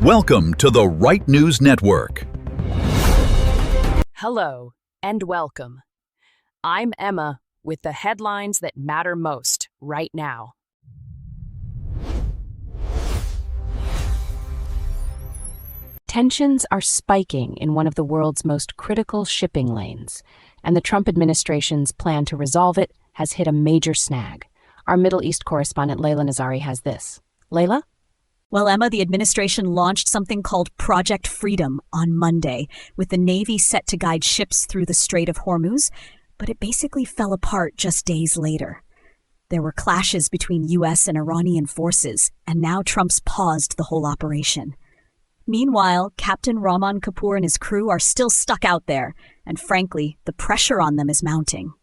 Welcome to the Right News Network. Hello and welcome. I'm Emma with the headlines that matter most right now. Tensions are spiking in one of the world's most critical shipping lanes, and the Trump administration's plan to resolve it has hit a major snag. Our Middle East correspondent Layla Nazari has this. Layla? Well, Emma, the administration launched something called Project Freedom on Monday, with the Navy set to guide ships through the Strait of Hormuz, but it basically fell apart just days later. There were clashes between U.S. and Iranian forces, and now Trump's paused the whole operation. Meanwhile, Captain Rahman Kapoor and his crew are still stuck out there, and frankly, the pressure on them is mounting.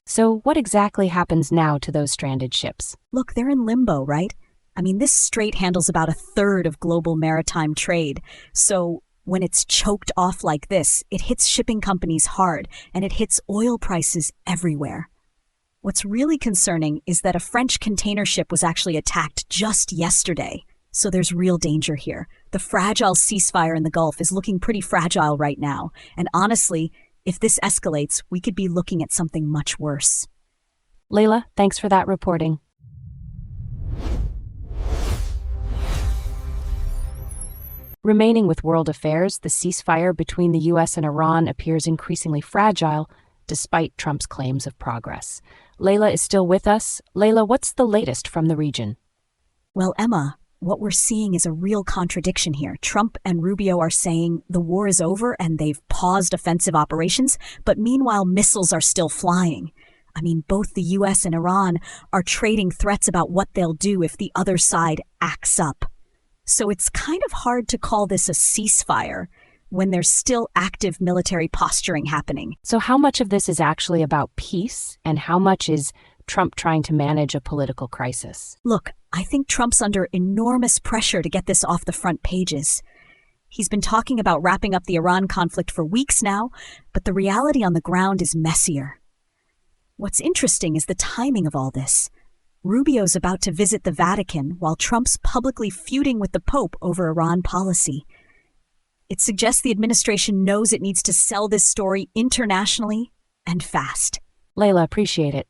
So what exactly happens now to those stranded ships? Look, they're in limbo, right? I mean, this strait handles about a third of global maritime trade, so when it's choked off like this, it hits shipping companies hard, and it hits oil prices everywhere. What's really concerning is that a French container ship was actually attacked just yesterday. So there's real danger here. The fragile ceasefire in the Gulf is looking pretty fragile right now. And honestly, if this escalates, we could be looking at something much worse. Layla, thanks for that reporting. Remaining with world affairs, the ceasefire between the U.S. and Iran appears increasingly fragile, despite Trump's claims of progress. Layla is still with us. Layla, what's the latest from the region? Well, Emma, what we're seeing is a real contradiction here. Trump and Rubio are saying the war is over and they've paused offensive operations, but meanwhile missiles are still flying. I mean, both the U.S. and Iran are trading threats about what they'll do if the other side acts up. So it's kind of hard to call this a ceasefire when there's still active military posturing happening. So how much of this is actually about peace, and how much is Trump trying to manage a political crisis? Look, I think Trump's under enormous pressure to get this off the front pages. He's been talking about wrapping up the Iran conflict for weeks now, but the reality on the ground is messier. What's interesting is the timing of all this. Rubio's about to visit the Vatican while Trump's publicly feuding with the Pope over Iran policy. It suggests the administration knows it needs to sell this story internationally and fast. Layla, appreciate it.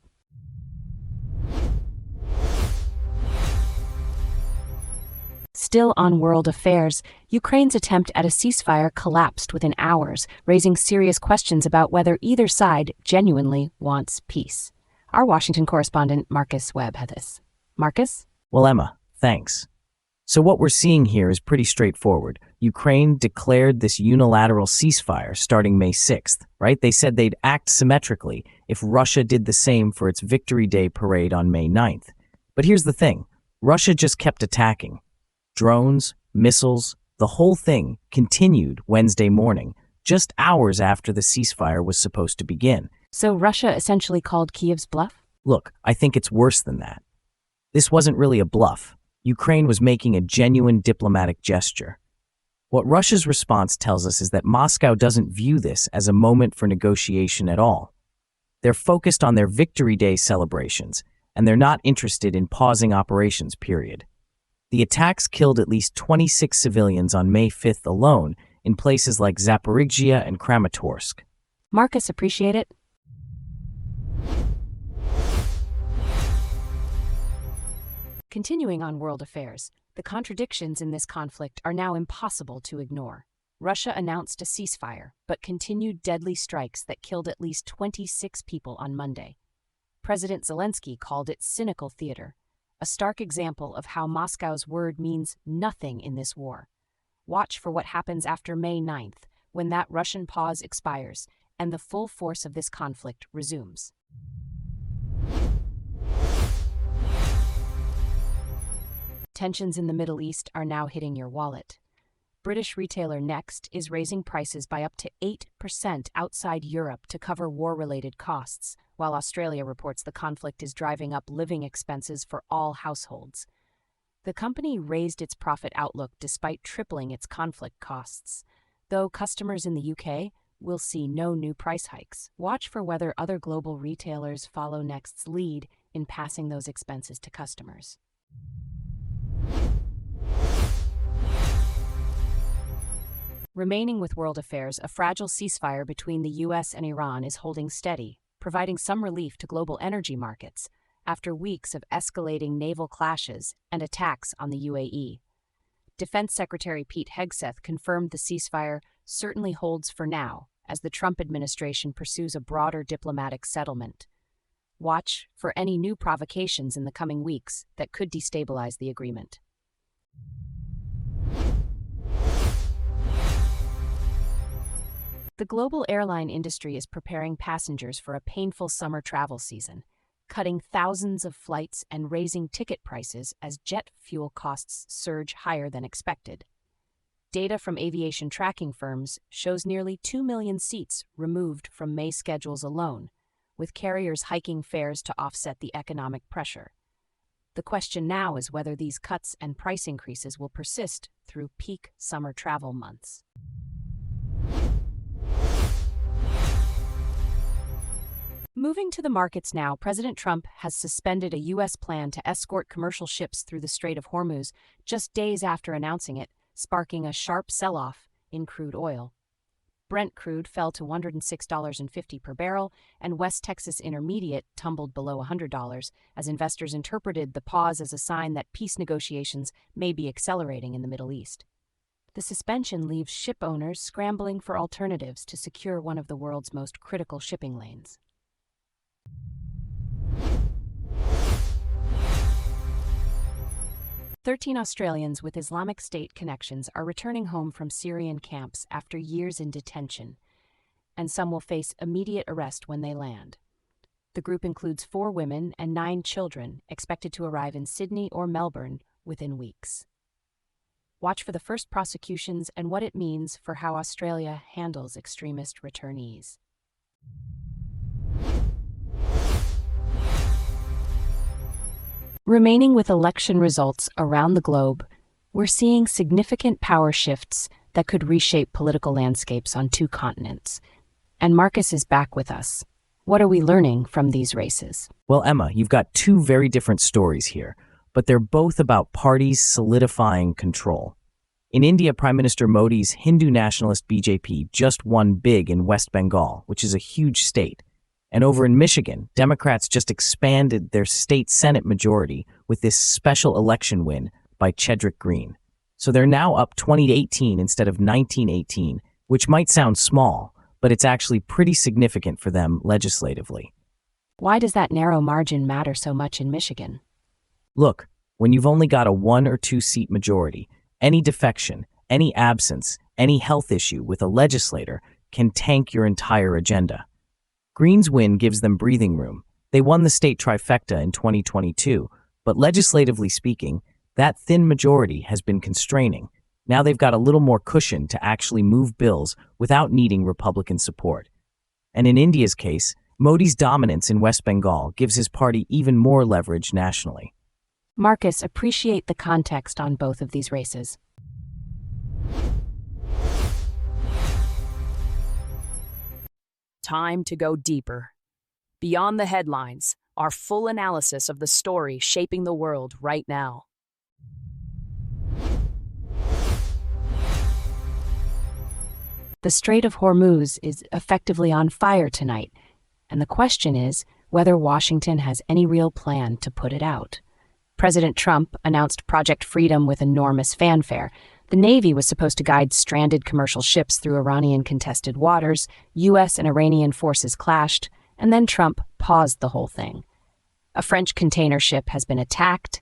Still on world affairs, Ukraine's attempt at a ceasefire collapsed within hours, raising serious questions about whether either side genuinely wants peace. Our Washington correspondent Marcus Webb had this. Marcus? Well, Emma, thanks. So what we're seeing here is pretty straightforward. Ukraine declared this unilateral ceasefire starting May 6th, right? They said they'd act symmetrically if Russia did the same for its Victory Day parade on May 9th. But here's the thing. Russia just kept attacking. Drones, missiles, the whole thing continued Wednesday morning, just hours after the ceasefire was supposed to begin. So Russia essentially called Kyiv's bluff? Look, I think it's worse than that. This wasn't really a bluff. Ukraine was making a genuine diplomatic gesture. What Russia's response tells us is that Moscow doesn't view this as a moment for negotiation at all. They're focused on their Victory Day celebrations, and they're not interested in pausing operations, period. The attacks killed at least 26 civilians on May 5th alone in places like Zaporizhzhia and Kramatorsk. Marcus, appreciate it. Continuing on world affairs, the contradictions in this conflict are now impossible to ignore. Russia announced a ceasefire, but continued deadly strikes that killed at least 26 people on Monday. President Zelensky called it cynical theater, a stark example of how Moscow's word means nothing in this war. Watch for what happens after May 9th, when that Russian pause expires and the full force of this conflict resumes. Tensions in the Middle East are now hitting your wallet. British retailer Next is raising prices by up to 8% outside Europe to cover war-related costs, while Australia reports the conflict is driving up living expenses for all households. The company raised its profit outlook despite tripling its conflict costs, though customers in the UK will see no new price hikes. Watch for whether other global retailers follow Next's lead in passing those expenses to customers. Remaining with world affairs, a fragile ceasefire between the U.S. and Iran is holding steady, providing some relief to global energy markets after weeks of escalating naval clashes and attacks on the UAE. Defense Secretary Pete Hegseth confirmed the ceasefire certainly holds for now, as the Trump administration pursues a broader diplomatic settlement. Watch for any new provocations in the coming weeks that could destabilize the agreement. The global airline industry is preparing passengers for a painful summer travel season, cutting thousands of flights and raising ticket prices as jet fuel costs surge higher than expected. Data from aviation tracking firms shows nearly 2 million seats removed from May schedules alone, with carriers hiking fares to offset the economic pressure. The question now is whether these cuts and price increases will persist through peak summer travel months. Moving to the markets now, President Trump has suspended a U.S. plan to escort commercial ships through the Strait of Hormuz just days after announcing it, sparking a sharp sell-off in crude oil. Brent crude fell to $106.50 per barrel, and West Texas Intermediate tumbled below $100 as investors interpreted the pause as a sign that peace negotiations may be accelerating in the Middle East. The suspension leaves ship owners scrambling for alternatives to secure one of the world's most critical shipping lanes. "13 Australians with Islamic State connections are returning home from Syrian camps after years in detention, and some will face immediate arrest when they land. The group includes 4 women and 9 children, expected to arrive in Sydney or Melbourne within weeks. Watch for the first prosecutions and what it means for how Australia handles extremist returnees. Remaining with election results around the globe, we're seeing significant power shifts that could reshape political landscapes on 2 continents. And Marcus is back with us. What are we learning from these races? Well, Emma, you've got 2 very different stories here, but they're both about parties solidifying control. In India, Prime Minister Modi's Hindu nationalist BJP just won big in West Bengal, which is a huge state. And over in Michigan, Democrats just expanded their state Senate majority with this special election win by Chedrick Green. So they're now up 20-18 instead of 19-18, which might sound small, but it's actually pretty significant for them legislatively. Why does that narrow margin matter so much in Michigan? Look, when you've only got a 1 or 2 seat majority, any defection, any absence, any health issue with a legislator can tank your entire agenda. Green's win gives them breathing room. They won the state trifecta in 2022, but legislatively speaking, that thin majority has been constraining. Now they've got a little more cushion to actually move bills without needing Republican support. And in India's case, Modi's dominance in West Bengal gives his party even more leverage nationally. Marcus, appreciate the context on both of these races. Time to go deeper. Beyond the headlines, our full analysis of the story shaping the world right now. The Strait of Hormuz is effectively on fire tonight, and the question is whether Washington has any real plan to put it out. President Trump announced Project Freedom with enormous fanfare. The Navy was supposed to guide stranded commercial ships through Iranian-contested waters. U.S. and Iranian forces clashed, and then Trump paused the whole thing. A French container ship has been attacked,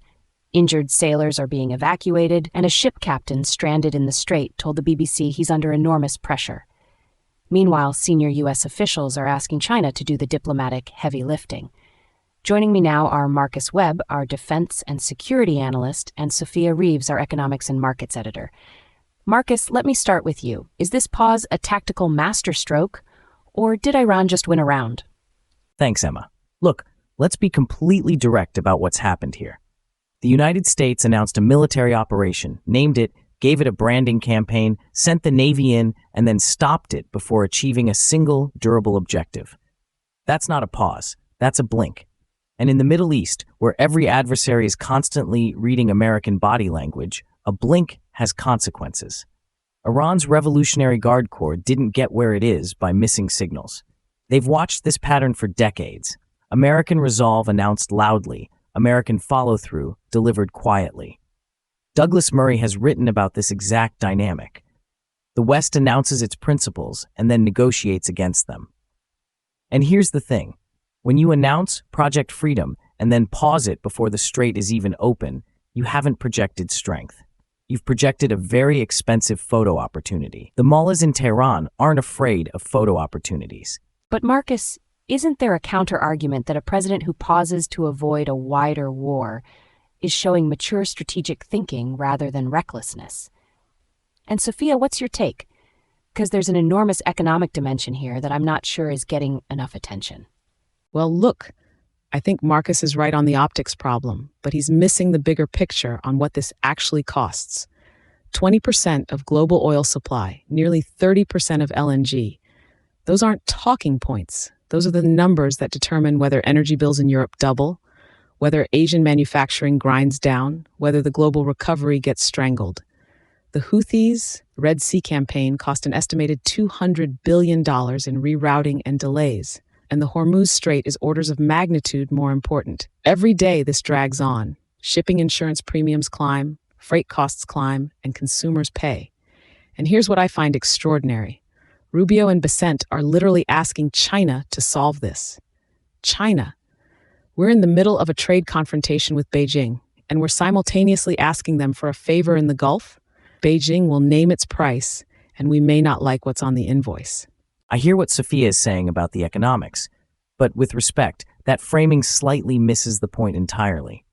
injured sailors are being evacuated, and a ship captain stranded in the Strait told the BBC he's under enormous pressure. Meanwhile, senior U.S. officials are asking China to do the diplomatic heavy lifting. Joining me now are Marcus Webb, our defense and security analyst, and Sophia Reeves, our economics and markets editor. Marcus, let me start with you. Is this pause a tactical masterstroke, or did Iran just win a round? Thanks, Emma. Look, let's be completely direct about what's happened here. The United States announced a military operation, named it, gave it a branding campaign, sent the Navy in, and then stopped it before achieving a single durable objective. That's not a pause, that's a blink. And in the Middle East, where every adversary is constantly reading American body language, a blink has consequences. Iran's Revolutionary Guard Corps didn't get where it is by missing signals. They've watched this pattern for decades. American resolve announced loudly, American follow-through delivered quietly. Douglas Murray has written about this exact dynamic. The West announces its principles and then negotiates against them. And here's the thing. When you announce Project Freedom and then pause it before the Strait is even open, you haven't projected strength. You've projected a very expensive photo opportunity. The mullahs in Tehran aren't afraid of photo opportunities. But Marcus, isn't there a counter-argument that a president who pauses to avoid a wider war is showing mature strategic thinking rather than recklessness? And Sophia, what's your take? Because there's an enormous economic dimension here that I'm not sure is getting enough attention. Well, look, I think Marcus is right on the optics problem, but he's missing the bigger picture on what this actually costs. 20% of global oil supply, nearly 30% of LNG. Those aren't talking points. Those are the numbers that determine whether energy bills in Europe double, whether Asian manufacturing grinds down, whether the global recovery gets strangled. The Houthis' Red Sea campaign cost an estimated $200 billion in rerouting and delays, and the Hormuz Strait is orders of magnitude more important. Every day this drags on. Shipping insurance premiums climb, freight costs climb, and consumers pay. And here's what I find extraordinary. Rubio and Bessent are literally asking China to solve this. China. We're in the middle of a trade confrontation with Beijing, and we're simultaneously asking them for a favor in the Gulf. Beijing will name its price, and we may not like what's on the invoice. I hear what Sophia is saying about the economics, but with respect, that framing slightly misses the point entirely.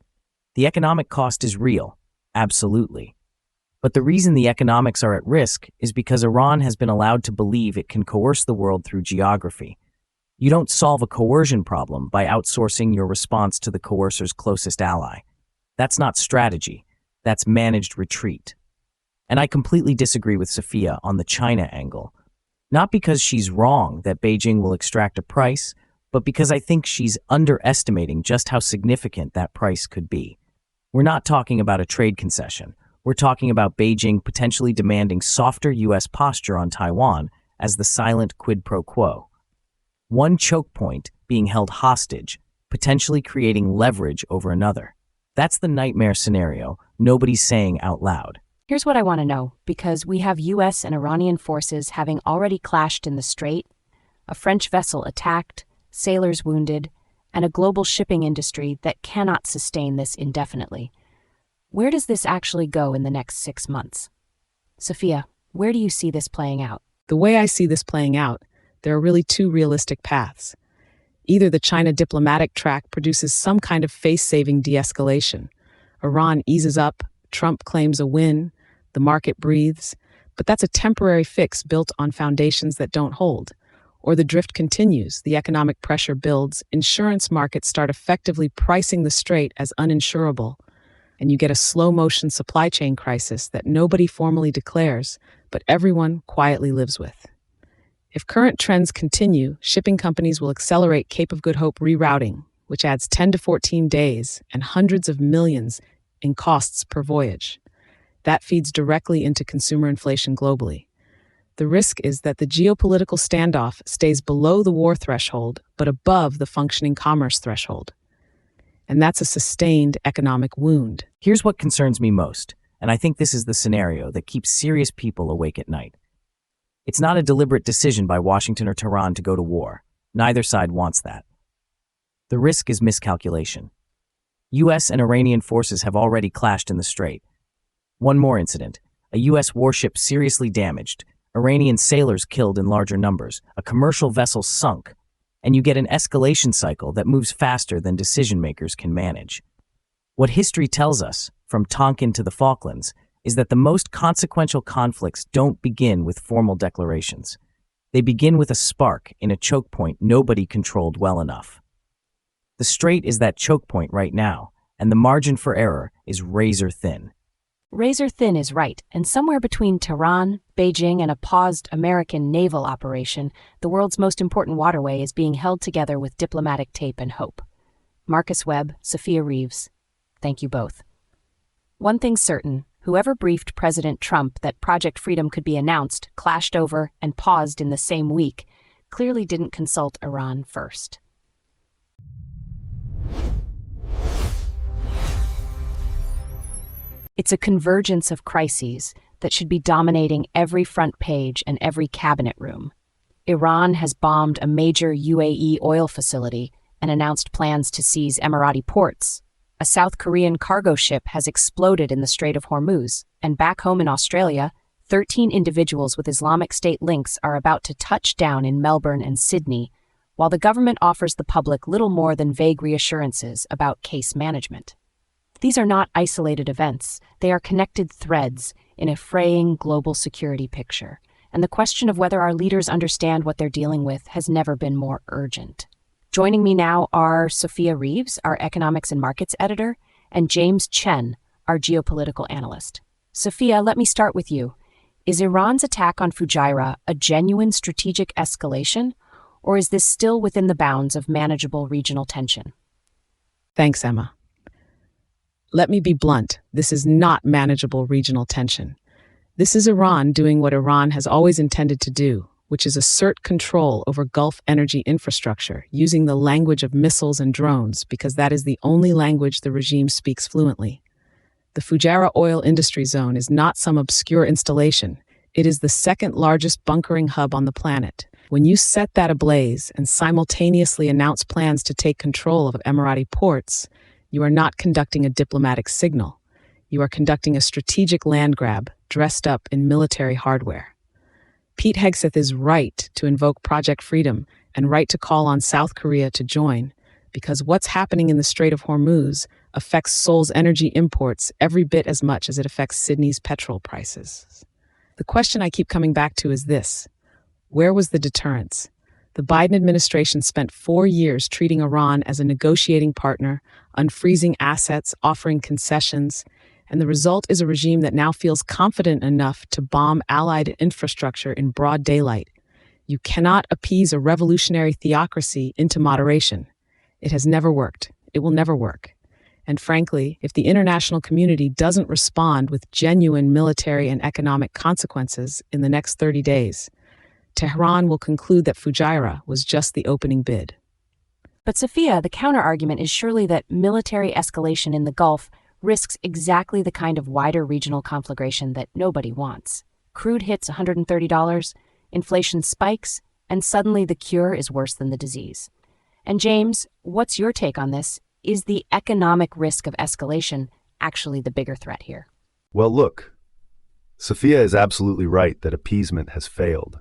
The economic cost is real, absolutely. But the reason the economics are at risk is because Iran has been allowed to believe it can coerce the world through geography. You don't solve a coercion problem by outsourcing your response to the coercer's closest ally. That's not strategy, that's managed retreat. And I completely disagree with Sophia on the China angle. Not because she's wrong that Beijing will extract a price, but because I think she's underestimating just how significant that price could be. We're not talking about a trade concession. We're talking about Beijing potentially demanding softer U.S. posture on Taiwan as the silent quid pro quo. One choke point being held hostage, potentially creating leverage over another. That's the nightmare scenario nobody's saying out loud. Here's what I want to know, because we have U.S. and Iranian forces having already clashed in the Strait, a French vessel attacked, sailors wounded, and a global shipping industry that cannot sustain this indefinitely. Where does this actually go in the next 6 months? Sophia, where do you see this playing out? The way I see this playing out, there are really two realistic paths. Either the China diplomatic track produces some kind of face-saving de-escalation. Iran eases up, Trump claims a win, the market breathes, but that's a temporary fix built on foundations that don't hold. Or the drift continues, the economic pressure builds, insurance markets start effectively pricing the Strait as uninsurable, and you get a slow-motion supply chain crisis that nobody formally declares, but everyone quietly lives with. If current trends continue, shipping companies will accelerate Cape of Good Hope rerouting, which adds 10 to 14 days and hundreds of millions in costs per voyage. That feeds directly into consumer inflation globally. The risk is that the geopolitical standoff stays below the war threshold, but above the functioning commerce threshold. And that's a sustained economic wound. Here's what concerns me most, and I think this is the scenario that keeps serious people awake at night. It's not a deliberate decision by Washington or Tehran to go to war. Neither side wants that. The risk is miscalculation. U.S. and Iranian forces have already clashed in the Strait. One more incident. A U.S. warship seriously damaged, Iranian sailors killed in larger numbers, a commercial vessel sunk, and you get an escalation cycle that moves faster than decision-makers can manage. What history tells us, from Tonkin to the Falklands, is that the most consequential conflicts don't begin with formal declarations. They begin with a spark in a choke point nobody controlled well enough. The Strait is that choke point right now, and the margin for error is razor thin. Razor thin is right, and somewhere between Tehran, Beijing, and a paused American naval operation, the world's most important waterway is being held together with diplomatic tape and hope. Marcus Webb, Sophia Reeves, thank you both. One thing's certain, Whoever briefed President Trump that Project Freedom could be announced, clashed over, and paused in the same week clearly didn't consult Iran first. It's a convergence of crises that should be dominating every front page and every cabinet room. Iran has bombed a major UAE oil facility and announced plans to seize Emirati ports. A South Korean cargo ship has exploded in the Strait of Hormuz, and back home in Australia, 13 individuals with Islamic State links are about to touch down in Melbourne and Sydney, while the government offers the public little more than vague reassurances about case management. These are not isolated events, they are connected threads in a fraying global security picture, and the question of whether our leaders understand what they're dealing with has never been more urgent. Joining me now are Sophia Reeves, our economics and markets editor, and James Chen, our geopolitical analyst. Sophia, let me start with you. Is Iran's attack on Fujairah a genuine strategic escalation, or is this still within the bounds of manageable regional tension? Thanks, Emma. Let me be blunt. This is not manageable regional tension. This is Iran doing what Iran has always intended to do, which is assert control over Gulf energy infrastructure using the language of missiles and drones because that is the only language the regime speaks fluently. The Fujairah oil industry zone is not some obscure installation. It is the second largest bunkering hub on the planet. When you set that ablaze and simultaneously announce plans to take control of Emirati ports, you are not conducting a diplomatic signal. You are conducting a strategic land grab dressed up in military hardware. Pete Hegseth is right to invoke Project Freedom and right to call on South Korea to join, because what's happening in the Strait of Hormuz affects Seoul's energy imports every bit as much as it affects Sydney's petrol prices. The question I keep coming back to is this: where was the deterrence? The Biden administration spent 4 years treating Iran as a negotiating partner, unfreezing assets, offering concessions, and the result is a regime that now feels confident enough to bomb allied infrastructure in broad daylight. You cannot appease a revolutionary theocracy into moderation. It has never worked. It will never work. And frankly, if the international community doesn't respond with genuine military and economic consequences in the next 30 days, Tehran will conclude that Fujairah was just the opening bid. But Sophia, the counter-argument is surely that military escalation in the Gulf risks exactly the kind of wider regional conflagration that nobody wants. Crude hits $130, inflation spikes, and suddenly the cure is worse than the disease. And James, what's your take on this? Is the economic risk of escalation actually the bigger threat here? Well, look, Sophia is absolutely right that appeasement has failed.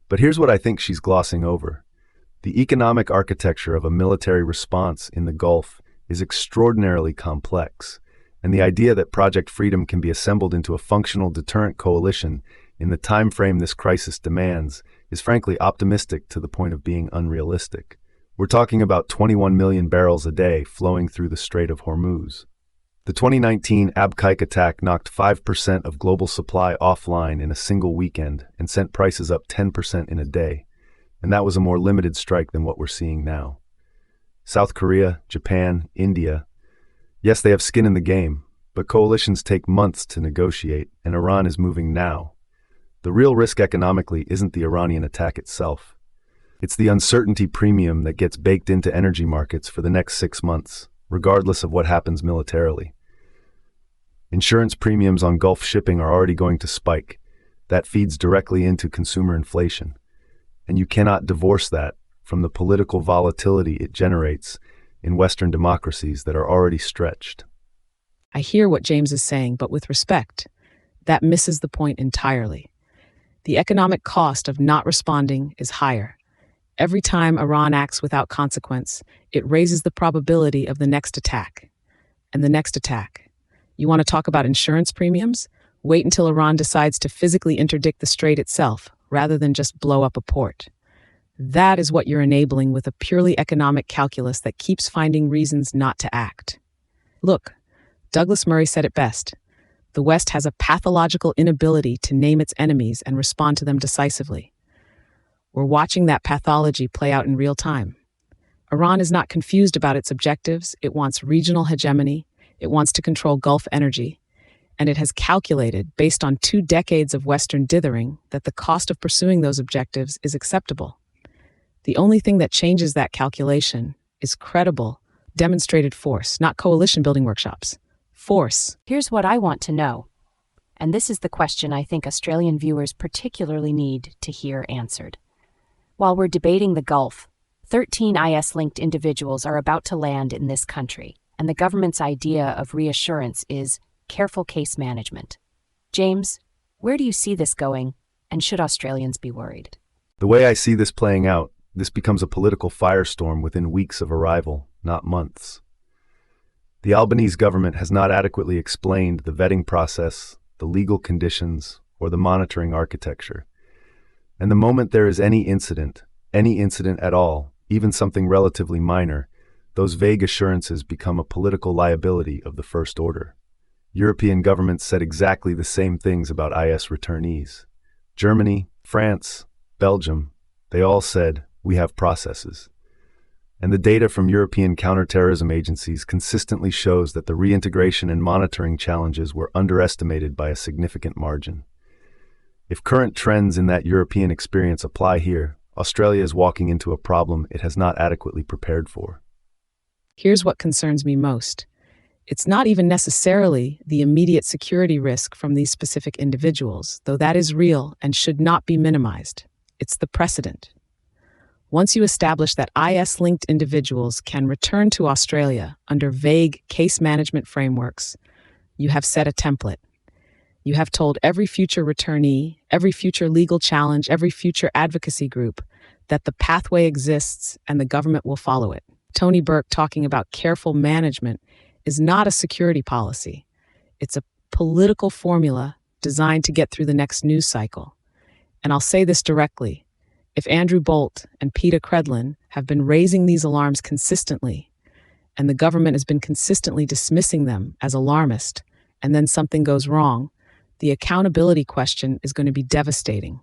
But here's what I think she's glossing over. The economic architecture of a military response in the Gulf is extraordinarily complex, and the idea that Project Freedom can be assembled into a functional deterrent coalition in the time frame this crisis demands is frankly optimistic to the point of being unrealistic. We're talking about 21 million barrels a day flowing through the Strait of Hormuz. The 2019 Abqaiq attack knocked 5% of global supply offline in a single weekend and sent prices up 10% in a day, and that was a more limited strike than what we're seeing now. South Korea, Japan, India, yes, they have skin in the game, but coalitions take months to negotiate, and Iran is moving now. The real risk economically isn't the Iranian attack itself. It's the uncertainty premium that gets baked into energy markets for the next 6 months, regardless of what happens militarily. Insurance premiums on Gulf shipping are already going to spike. That feeds directly into consumer inflation. And you cannot divorce that from the political volatility it generates in Western democracies that are already stretched. I hear what James is saying, but with respect, that misses the point entirely. The economic cost of not responding is higher. Every time Iran acts without consequence, it raises the probability of the next attack. And the next attack. You want to talk about insurance premiums? Wait until Iran decides to physically interdict the strait itself, rather than just blow up a port. That is what you're enabling with a purely economic calculus that keeps finding reasons not to act. Look, Douglas Murray said it best. The West has a pathological inability to name its enemies and respond to them decisively. We're watching that pathology play out in real time. Iran is not confused about its objectives. It wants regional hegemony. It wants to control Gulf energy. and it has calculated, based on 2 decades of Western dithering, that the cost of pursuing those objectives is acceptable. The only thing that changes that calculation is credible, demonstrated force, not coalition-building workshops. Force. Here's what I want to know, and this is the question I think Australian viewers particularly need to hear answered. While we're debating the Gulf, 13 IS-linked individuals are about to land in this country, and the government's idea of reassurance is careful case management. James, where do you see this going, and should Australians be worried? The way I see this playing out, this becomes a political firestorm within weeks of arrival, not months. The Albanese government has not adequately explained the vetting process, the legal conditions, or the monitoring architecture. And the moment there is any incident at all, even something relatively minor, those vague assurances become a political liability of the first order. European governments said exactly the same things about IS returnees. Germany, France, Belgium, they all said, "We have processes." And the data from European counterterrorism agencies consistently shows that the reintegration and monitoring challenges were underestimated by a significant margin. If current trends in that European experience apply here, Australia is walking into a problem it has not adequately prepared for. Here's what concerns me most. It's not even necessarily the immediate security risk from these specific individuals, though that is real and should not be minimized. It's the precedent. Once you establish that IS-linked individuals can return to Australia under vague case management frameworks, you have set a template. You have told every future returnee, every future legal challenge, every future advocacy group that the pathway exists and the government will follow it. Tony Burke talking about careful management is not a security policy. It's a political formula designed to get through the next news cycle. And I'll say this directly. If Andrew Bolt and Peter Credlin have been raising these alarms consistently, and the government has been consistently dismissing them as alarmist, and then something goes wrong, the accountability question is going to be devastating.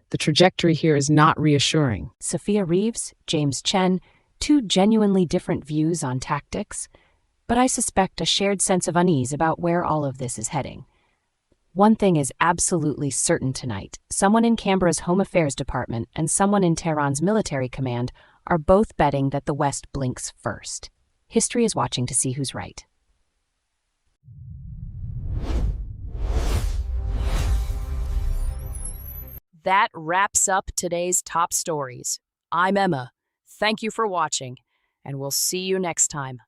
The trajectory here is not reassuring. Sophia Reeves, James Chen, 2 genuinely different views on tactics, but I suspect a shared sense of unease about where all of this is heading. One thing is absolutely certain tonight. Someone in Canberra's Home Affairs Department and someone in Tehran's military command are both betting that the West blinks first. History is watching to see who's right. That wraps up today's top stories. I'm Emma. Thank you for watching, and we'll see you next time.